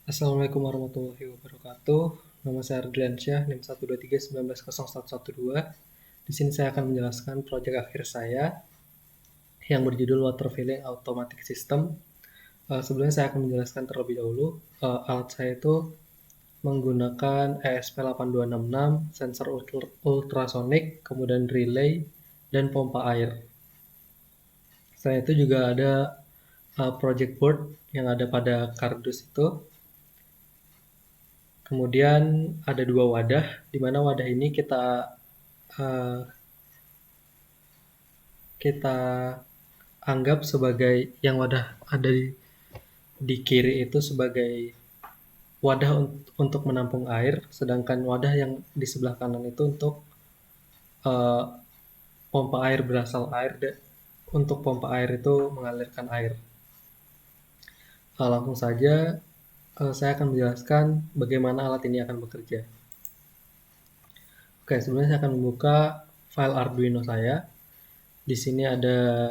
Assalamualaikum warahmatullahi wabarakatuh. Nama saya Ardliansyah, NIM 123190112. Di sini saya akan menjelaskan proyek akhir saya yang berjudul Water Filling Automatic System. Sebelumnya saya akan menjelaskan terlebih dahulu. Alat saya itu menggunakan ESP8266, sensor ultrasonic, kemudian relay, dan pompa air. Selain itu juga ada project board yang ada pada kardus itu. Kemudian ada dua wadah, di mana wadah ini uh, kita anggap sebagai yang wadah ada di kiri itu sebagai wadah untuk menampung air, sedangkan wadah yang di sebelah kanan itu untuk uh, pompa air berasal air untuk pompa air itu mengalirkan air. Langsung saja saya akan menjelaskan bagaimana alat ini akan bekerja. Oke, sebelumnya saya akan membuka file Arduino saya. Di sini ada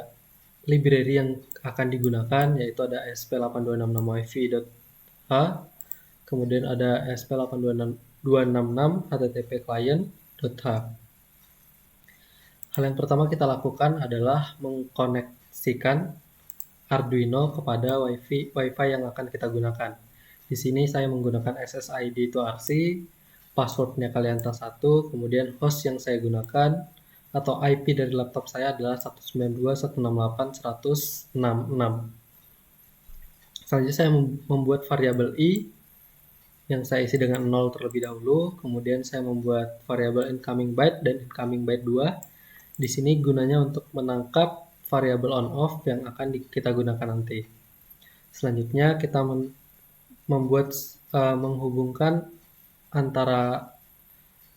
library yang akan digunakan, yaitu ada ESP8266wifi.h, kemudian ada ESP8266 http client.h. Hal yang pertama kita lakukan adalah mengkoneksikan Arduino kepada WiFi yang akan kita gunakan. Di sini saya menggunakan SSID itu RC, passwordnya kalian tas 1, kemudian host yang saya gunakan atau IP dari laptop saya adalah 192.168.100.66. Selanjutnya saya membuat variabel i yang saya isi dengan 0 terlebih dahulu, kemudian saya membuat variabel incoming byte dan incoming byte 2. Di sini gunanya untuk menangkap variabel on off yang akan kita gunakan nanti. Selanjutnya kita menghubungkan antara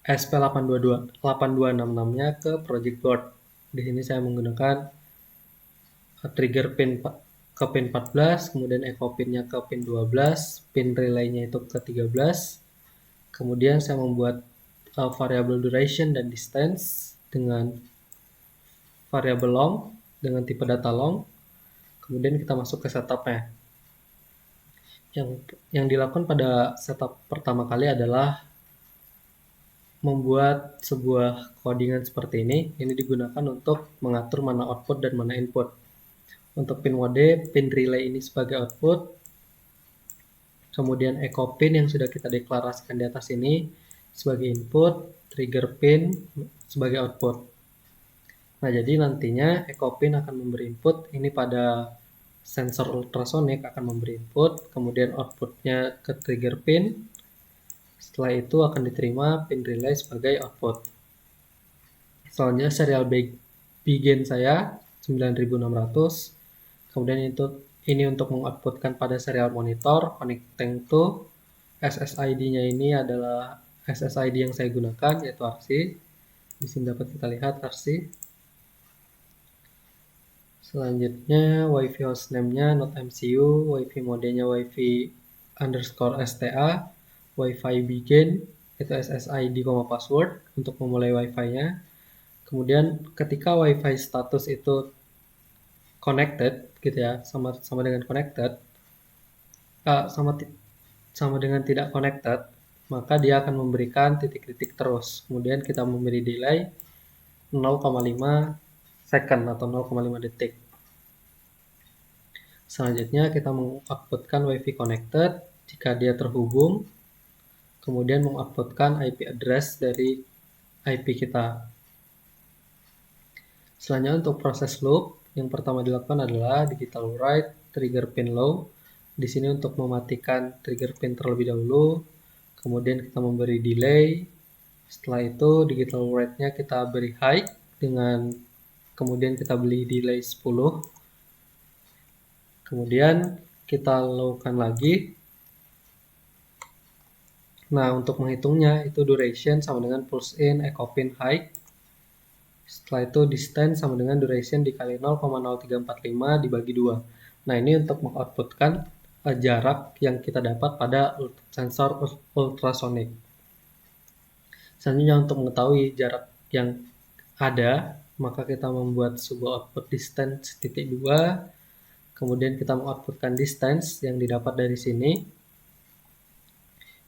ESP8266-nya ke project board. Di sini saya menggunakan trigger pin ke pin 14, kemudian echo pinnya ke pin 12, pin relaynya itu ke 13. Kemudian saya membuat variable duration dan distance dengan variable long dengan tipe data long. Kemudian kita masuk ke setupnya. Yang dilakukan pada setup pertama kali adalah membuat sebuah codingan seperti ini. Ini digunakan untuk mengatur mana output dan mana input. Untuk pin mode, pin relay ini sebagai output. Kemudian echo pin yang sudah kita deklarasikan di atas ini sebagai input, trigger pin sebagai output. Nah, jadi nantinya echo pin akan memberi input ini pada sensor ultrasonic akan memberi input, kemudian outputnya ke trigger pin. Setelah itu akan diterima pin relay sebagai output. Selanjutnya serial begin saya 9600. Kemudian ini untuk mengoutputkan pada serial monitor connecting to SSID-nya ini adalah SSID yang saya gunakan yaitu RC. Di sini dapat kita lihat RC. Selanjutnya WiFi hostname-nya .mcu, WiFi modenya WiFi _sta, WiFi begin itu SSID, password untuk memulai WiFi-nya. Kemudian ketika WiFi status itu connected gitu ya, sama dengan connected, sama dengan tidak connected, maka dia akan memberikan titik-titik terus. Kemudian kita memberi delay 0,5 second atau 0,5 detik. Selanjutnya kita mengoutputkan WiFi connected jika dia terhubung, kemudian mengoutputkan IP address dari IP kita. Selanjutnya untuk proses loop, yang pertama dilakukan adalah digital write trigger pin low. Di sini untuk mematikan trigger pin terlebih dahulu, kemudian kita memberi delay. Setelah itu digital write-nya kita beri high kemudian kita beli delay 10. Kemudian kita low-kan lagi. Nah, untuk menghitungnya itu duration sama dengan pulse in echo pin high. Setelah itu distance sama dengan duration dikali 0,0345 dibagi 2. Nah, ini untuk mengoutputkan jarak yang kita dapat pada sensor ultrasonic. Selanjutnya untuk mengetahui jarak yang ada, maka kita membuat sebuah output distance titik 2. Kemudian kita mengoutputkan distance yang didapat dari sini.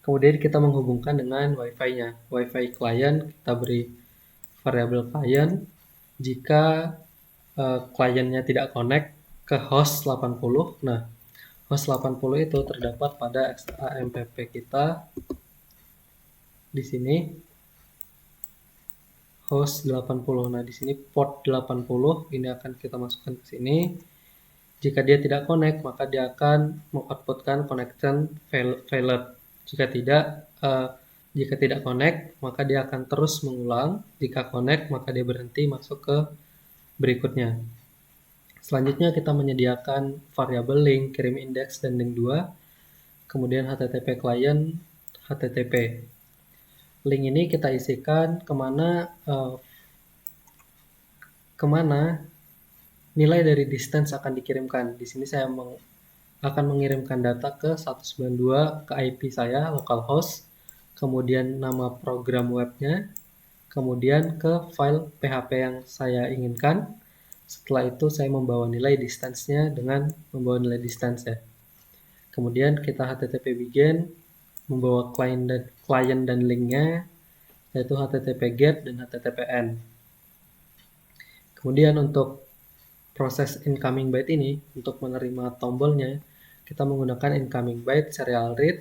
Kemudian kita menghubungkan dengan Wi-Fi-nya. Wi-Fi client kita beri variabel client. Jika kliennya tidak connect ke host 80, nah host 80 itu terdapat pada XAMPP kita di sini host 80. Nah, di sini port 80 ini akan kita masukkan ke sini. Jika dia tidak connect, maka dia akan mengoutputkan connection failed. Jika tidak connect, maka dia akan terus mengulang. Jika connect, maka dia berhenti masuk ke berikutnya. Selanjutnya kita menyediakan variabel link, kirim index dan link 2. Kemudian HTTP client, HTTP. Link ini kita isikan kemana nilai dari distance akan dikirimkan. Di sini saya akan mengirimkan data ke 192 ke IP saya, localhost, kemudian nama program webnya, kemudian ke file PHP yang saya inginkan. Setelah itu saya membawa nilai distance-nya dengan membawa nilai distance ya. Kemudian kita HTTP begin, membawa client dan linknya, yaitu HTTP get dan HTTP end. Kemudian untuk proses incoming byte ini, untuk menerima tombolnya, kita menggunakan incoming byte serial read.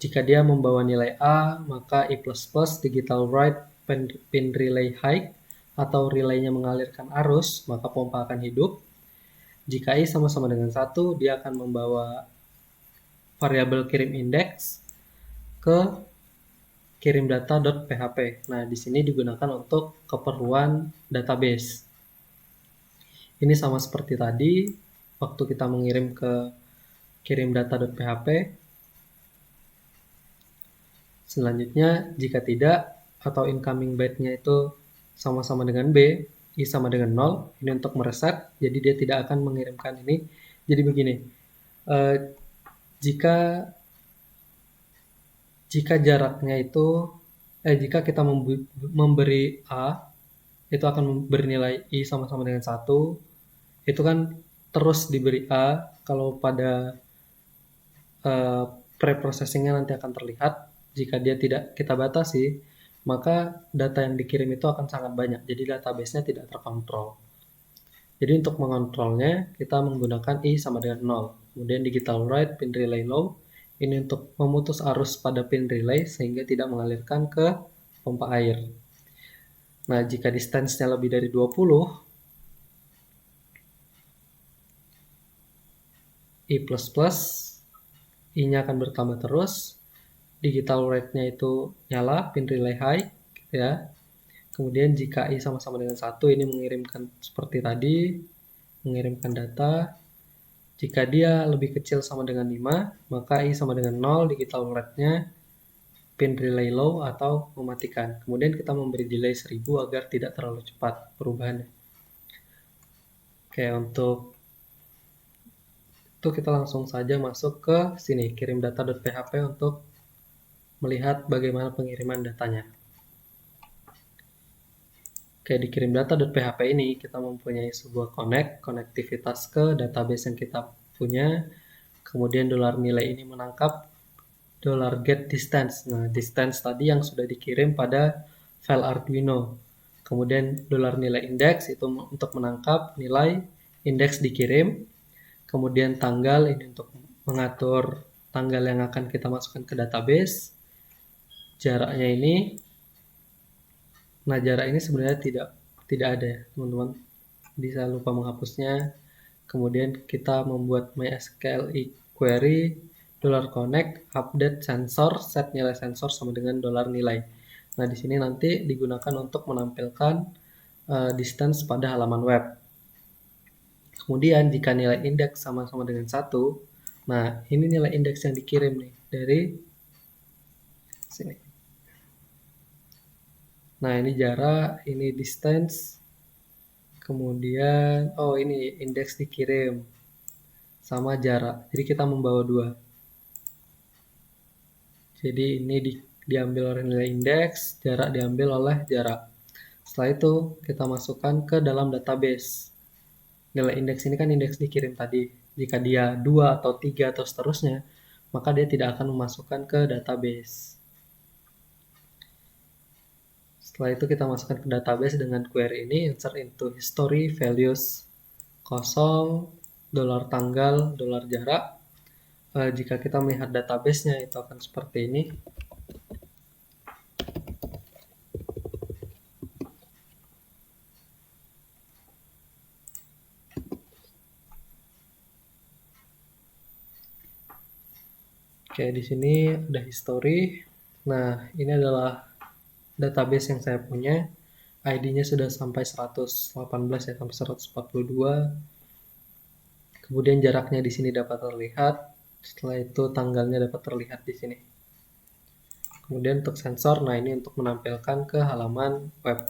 Jika dia membawa nilai A, maka I++ digital write pin relay high, atau relaynya mengalirkan arus, maka pompa akan hidup. Jika I sama-sama dengan 1, dia akan membawa variabel kirim index ke kirim data.php. Nah, di sini digunakan untuk keperluan database. Ini sama seperti tadi, waktu kita mengirim ke kirim data.php. Selanjutnya, jika tidak, atau incoming byte-nya itu sama-sama dengan B, I sama dengan 0, ini untuk mereset, jadi dia tidak akan mengirimkan ini. Jadi begini, jika jaraknya itu, jika kita memberi A, itu akan bernilai I sama-sama dengan 1, itu kan terus diberi A, kalau pada preprocessingnya nanti akan terlihat. Jika dia tidak kita batasi, maka data yang dikirim itu akan sangat banyak, jadi database-nya tidak terkontrol. Jadi untuk mengontrolnya, kita menggunakan I sama dengan 0. Kemudian digital write pin relay low, ini untuk memutus arus pada pin relay sehingga tidak mengalirkan ke pompa air. Nah, jika distance-nya lebih dari 20, I++, I-nya akan bertambah terus, digital write-nya itu nyala, pin relay high, gitu ya. Kemudian jika I sama-sama dengan 1, ini mengirimkan seperti tadi, mengirimkan data. Jika dia lebih kecil sama dengan 5, maka I sama dengan 0, digital write-nya pin relay low atau mematikan. Kemudian kita memberi delay 1000 agar tidak terlalu cepat perubahannya. Oke, untuk itu kita langsung saja masuk ke sini, kirim data.php untuk melihat bagaimana pengiriman datanya. Oke, di kirim data.php ini kita mempunyai sebuah konektivitas ke database yang kita punya. Kemudian $nilai ini menangkap $getDistance. Nah, distance tadi yang sudah dikirim pada file Arduino. Kemudian $nilai index itu untuk menangkap nilai indeks dikirim. Kemudian tanggal ini untuk mengatur tanggal yang akan kita masukkan ke database. Jaraknya ini, nah jarak ini sebenarnya tidak ada ya teman-teman. Jadi saya lupa menghapusnya. Kemudian kita membuat MySQL query $connect update sensor set nilai sensor sama dengan $nilai. Nah di sini nanti digunakan untuk menampilkan distance pada halaman web. Kemudian jika nilai indeks sama-sama dengan 1, nah ini nilai indeks yang dikirim nih dari sini. Nah ini jarak, ini distance, kemudian ini indeks dikirim sama jarak. Jadi kita membawa 2. Jadi ini diambil oleh nilai indeks, jarak diambil oleh jarak. Setelah itu kita masukkan ke dalam database. Nilai indeks ini kan indeks dikirim tadi. Jika dia 2 atau 3 atau seterusnya, maka dia tidak akan memasukkan ke database. Setelah itu kita masukkan ke database dengan query ini, insert into history values 0, dolar tanggal, dolar jarak. Jika kita melihat database-nya itu akan seperti ini. Oke, di sini ada history. Nah, ini adalah database yang saya punya. ID-nya sudah sampai 118 ya, sampai 142. Kemudian jaraknya di sini dapat terlihat. Setelah itu tanggalnya dapat terlihat di sini. Kemudian untuk sensor, nah ini untuk menampilkan ke halaman web.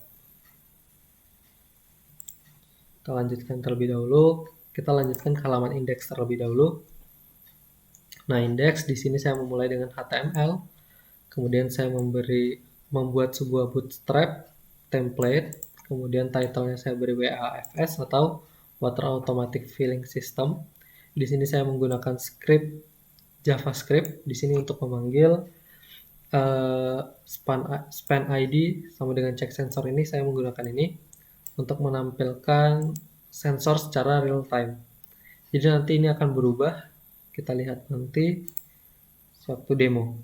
Kita lanjutkan terlebih dahulu. Kita lanjutkan ke halaman indeks terlebih dahulu. Nah, indeks di sini saya memulai dengan HTML. Kemudian saya membuat sebuah bootstrap template. Kemudian title-nya saya beri WAFS atau Water Automatic Filling System. Di sini saya menggunakan script JavaScript di sini untuk memanggil span ID sama dengan check sensor ini. Saya menggunakan ini untuk menampilkan sensor secara real time. Jadi nanti ini akan berubah. Kita lihat nanti suatu demo.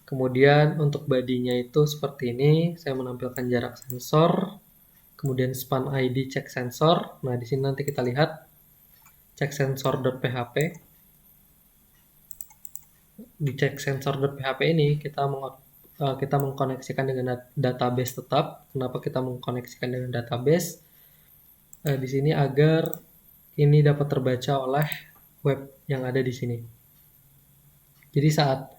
Kemudian untuk bodinya itu seperti ini. Saya menampilkan jarak sensor. Kemudian span ID check sensor. Nah, di sini nanti kita lihat check sensor.php. Di check sensor.php ini kita mengkoneksikan dengan database tetap. Kenapa kita mengkoneksikan dengan database? Di sini agar ini dapat terbaca oleh web yang ada di sini. Jadi saat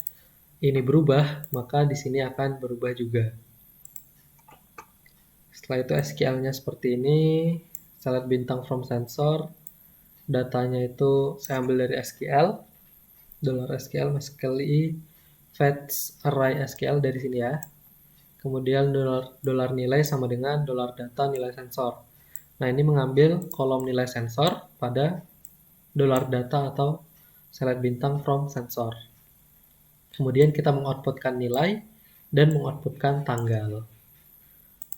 ini berubah, maka di sini akan berubah juga. Setelah itu SQL-nya seperti ini. Select bintang from sensor. Datanya itu saya ambil dari SQL. $SQL, MySQL, fetch array SQL dari sini ya. Kemudian dolar nilai sama dengan dolar data nilai sensor. Nah, ini mengambil kolom nilai sensor pada dolar data atau select bintang from sensor. Kemudian kita mengoutputkan nilai dan mengoutputkan tanggal.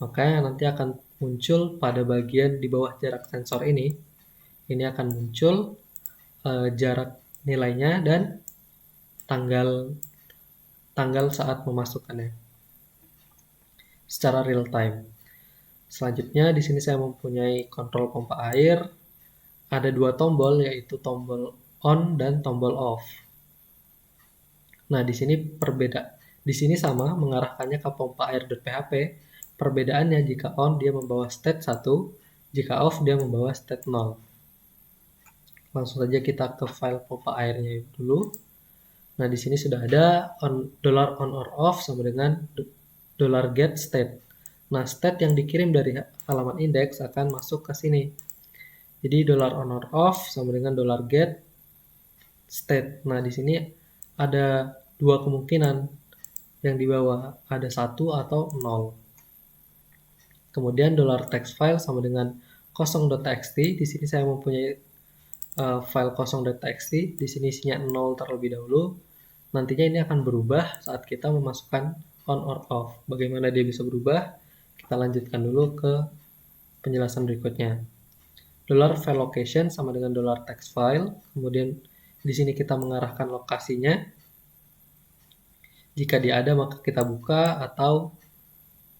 Makanya nanti akan muncul pada bagian di bawah jarak sensor ini. Ini akan muncul jarak nilainya dan tanggal saat memasukkannya secara real time. Selanjutnya di sini saya mempunyai kontrol pompa air. Ada dua tombol, yaitu tombol on dan tombol off. Nah, di sini sama mengarahkannya ke pompa air.php. Perbedaannya jika on dia membawa state 1, jika off dia membawa state 0. Langsung saja kita ke file pompa airnya dulu. Nah, di sini sudah ada $on or off sama dengan $get state. Nah, state yang dikirim dari halaman indeks akan masuk ke sini. Jadi $on or off sama dengan $get state. Nah, di sini ada dua kemungkinan yang di bawah, ada 1 atau 0. Kemudian $text file sama dengan 0.txt. Di sini saya mempunyai file 0.txt. Di sini isinya 0 terlebih dahulu. Nantinya ini akan berubah saat kita memasukkan on or off. Bagaimana dia bisa berubah? Kita lanjutkan dulu ke penjelasan berikutnya. $file location sama dengan $text file. Kemudian di sini kita mengarahkan lokasinya. Jika dia ada maka kita buka atau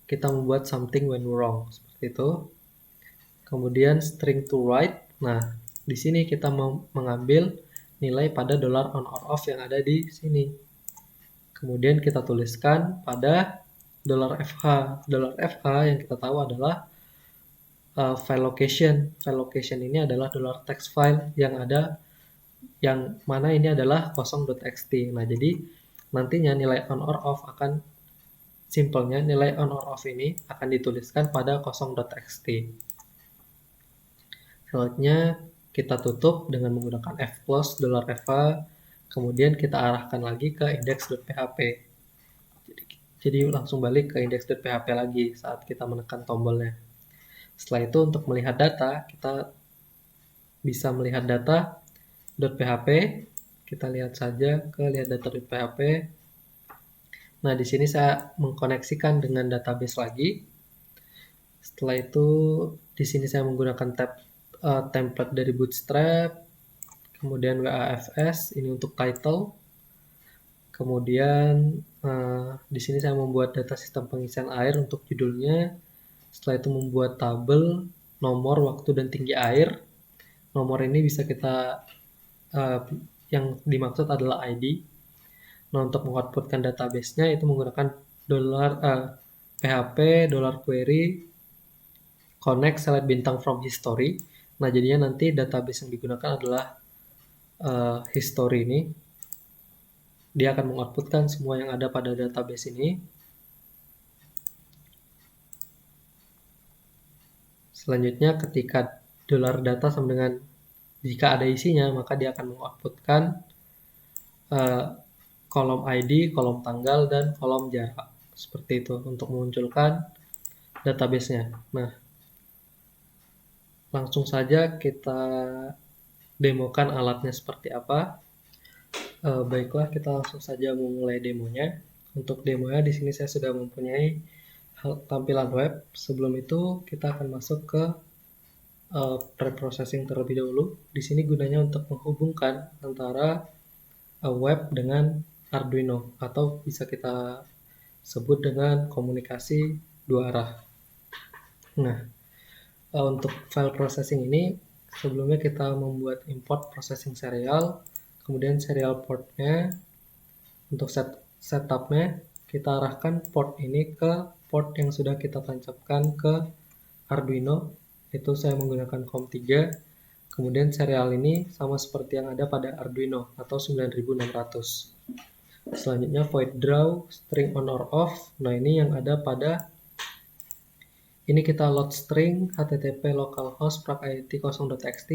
kita membuat something when wrong seperti itu. Kemudian string to write. Nah, di sini kita mengambil nilai pada $on or off yang ada di sini. Kemudian kita tuliskan pada $fh. $fh yang kita tahu adalah file location. File location ini adalah $text file yang mana ini adalah 0.txt. Nah, jadi nantinya nilai on or off akan simpelnya nilai on or off ini akan dituliskan pada 0.txt. Selanjutnya kita tutup dengan menggunakan fclose $fh. Kemudian kita arahkan lagi ke index.php. Jadi langsung balik ke index.php lagi saat kita menekan tombolnya. Setelah itu untuk melihat data, kita bisa melihat data.php. Kita lihat saja ke lihat data.php. Nah, di sini saya mengkoneksikan dengan database lagi. Setelah itu, di sini saya menggunakan template dari Bootstrap, kemudian WAFS, ini untuk title. Kemudian di sini saya membuat data sistem pengisian air untuk judulnya. Setelah itu membuat tabel, nomor, waktu, dan tinggi air. Nomor ini bisa kita, yang dimaksud adalah ID. Nah, untuk mengoutputkan database-nya itu menggunakan PHP $query connect select bintang from history. Nah, jadinya nanti database yang digunakan adalah history ini. Dia akan mengoutputkan semua yang ada pada database ini. Selanjutnya, ketika $data sama dengan jika ada isinya, maka dia akan mengoutputkan kolom ID, kolom tanggal, dan kolom jarak. Seperti itu untuk memunculkan database-nya. Nah, langsung saja kita demokan alatnya seperti apa. Baiklah, kita langsung saja memulai demonya. Untuk demonya di sini saya sudah mempunyai tampilan web. Sebelum itu kita akan masuk ke preprocessing terlebih dahulu. Di sini gunanya untuk menghubungkan antara web dengan Arduino atau bisa kita sebut dengan komunikasi dua arah. Nah, untuk file processing ini sebelumnya kita membuat import processing serial, kemudian serial portnya. Untuk setupnya kita arahkan port ini ke port yang sudah kita tancapkan ke Arduino, itu saya menggunakan COM3. Kemudian serial ini sama seperti yang ada pada Arduino atau 9600. Selanjutnya void draw string on or off. Nah, ini yang ada pada ini kita load string http localhost proc.iot 0.txt.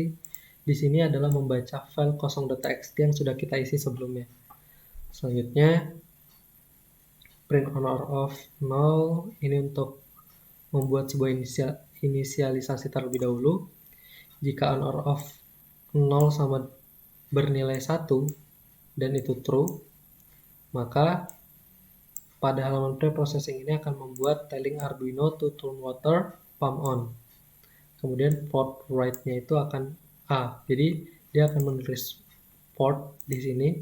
Di sini adalah membaca file 0.txt yang sudah kita isi sebelumnya. Selanjutnya print on or off 0 ini untuk membuat sebuah inisialisasi terlebih dahulu. Jika on or off 0 sama bernilai 1 dan itu true, maka pada halaman preprocessing ini akan membuat telling Arduino to turn water pump on. Kemudian port write-nya itu akan A. Jadi dia akan menulis port di sini,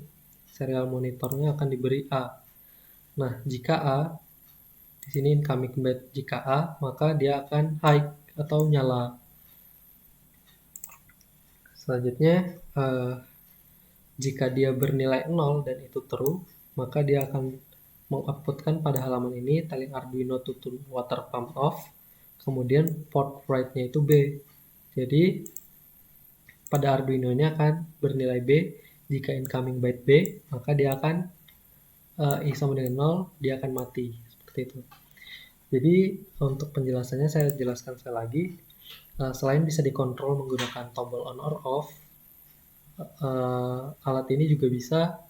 serial monitornya akan diberi A. Nah, jika A, di sini incoming byte jika A, maka dia akan high atau nyala. Selanjutnya, jika dia bernilai 0 dan itu true, maka dia akan mengoutputkan pada halaman ini telling Arduino to turn water pump off, kemudian port write-nya itu B. Jadi, pada Arduino ini akan bernilai B. Jika incoming byte B, maka dia akan I sama dengan 0, dia akan mati. Seperti itu. Jadi, untuk penjelasannya saya jelaskan sekali lagi. Selain bisa dikontrol menggunakan tombol on or off, alat ini juga bisa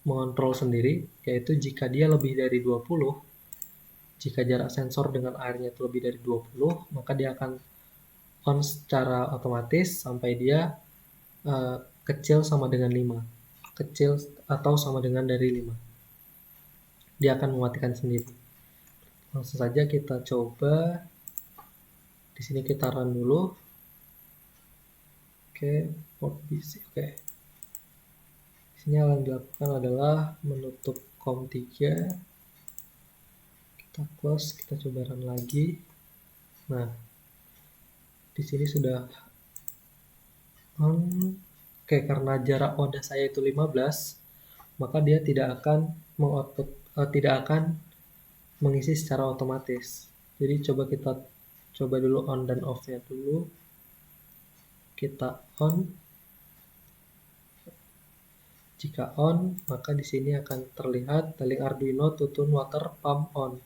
mengontrol sendiri, yaitu jika dia lebih dari 20, jika jarak sensor dengan airnya itu lebih dari 20, maka dia akan on secara otomatis sampai dia kecil sama dengan 5. Kecil atau sama dengan dari 5. Dia akan mematikan sendiri. Langsung saja kita coba. Di sini kita run dulu. Oke, port BC. Oke. Di sini yang dilakukan adalah menutup COM3. Kita close, kita coba run lagi. Nah, di sini sudah on. Oke, karena jarak wadah saya itu 15, maka dia tidak akan tidak akan mengisi secara otomatis. Jadi coba kita coba dulu on dan off-nya dulu. Kita on. Jika on, maka di sini akan terlihat telling Arduino to turn water pump on.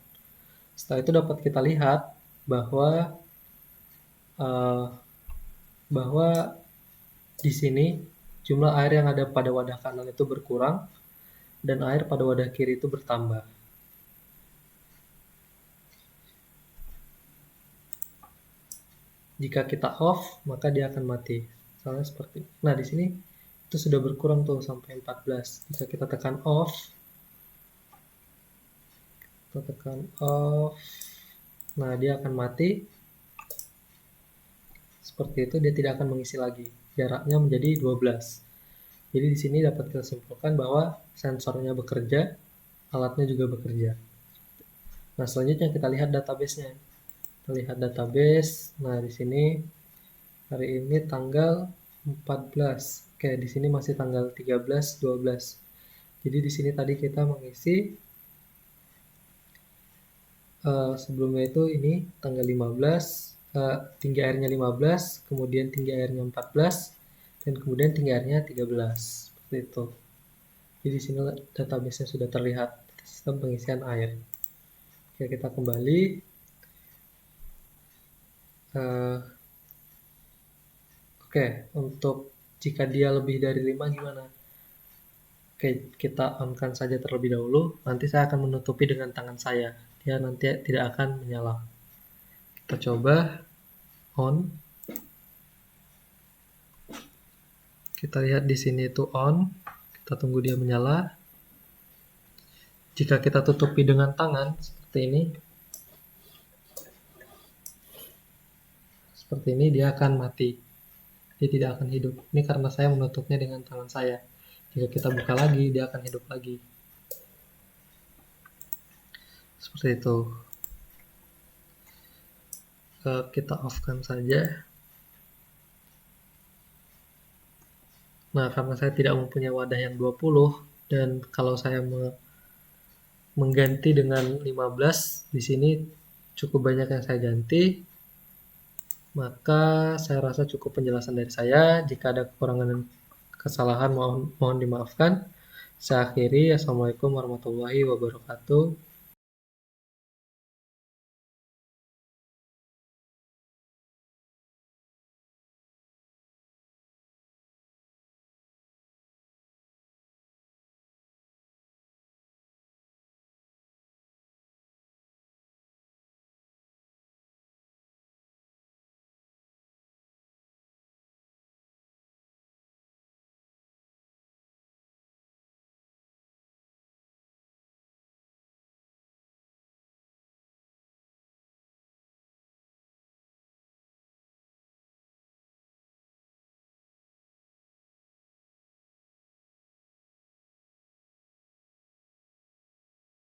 Setelah itu dapat kita lihat bahwa di sini jumlah air yang ada pada wadah kanan itu berkurang dan air pada wadah kiri itu bertambah. Jika kita off, maka dia akan mati. Misalnya seperti. Nah, di sini itu sudah berkurang tuh sampai 14. Jika kita tekan off, nah dia akan mati. Seperti itu, dia tidak akan mengisi lagi. Jaraknya menjadi 12. Jadi di sini dapat kita simpulkan bahwa sensornya bekerja, alatnya juga bekerja. Nah, selanjutnya kita lihat database-nya. Kita lihat database. Nah, di sini hari ini tanggal 14. Oke, di sini masih tanggal 13, 12. Jadi di sini tadi kita mengisi sebelumnya itu ini tanggal 15, tinggi airnya 15, kemudian tinggi airnya 14, dan kemudian tinggi airnya 13. Seperti itu. Jadi di sini database-nya sudah terlihat sistem pengisian air. Oke, kita kembali. Oke, untuk jika dia lebih dari 5 gimana? Oke, kita on-kan saja terlebih dahulu. Nanti saya akan menutupi dengan tangan saya. Dia nanti tidak akan menyala. Kita coba on. Kita lihat di sini itu on. Kita tunggu dia menyala. Jika kita tutupi dengan tangan seperti ini dia akan mati. Dia tidak akan hidup. Ini karena saya menutupnya dengan tangan saya. Jika kita buka lagi, dia akan hidup lagi. Seperti itu. Kita off-kan saja. Nah, karena saya tidak mempunyai wadah yang 20, dan kalau saya mengganti dengan 15, di sini cukup banyak yang saya ganti, maka saya rasa cukup penjelasan dari saya. Jika ada kekurangan dan kesalahan, mohon dimaafkan. Saya akhiri. Assalamualaikum warahmatullahi wabarakatuh.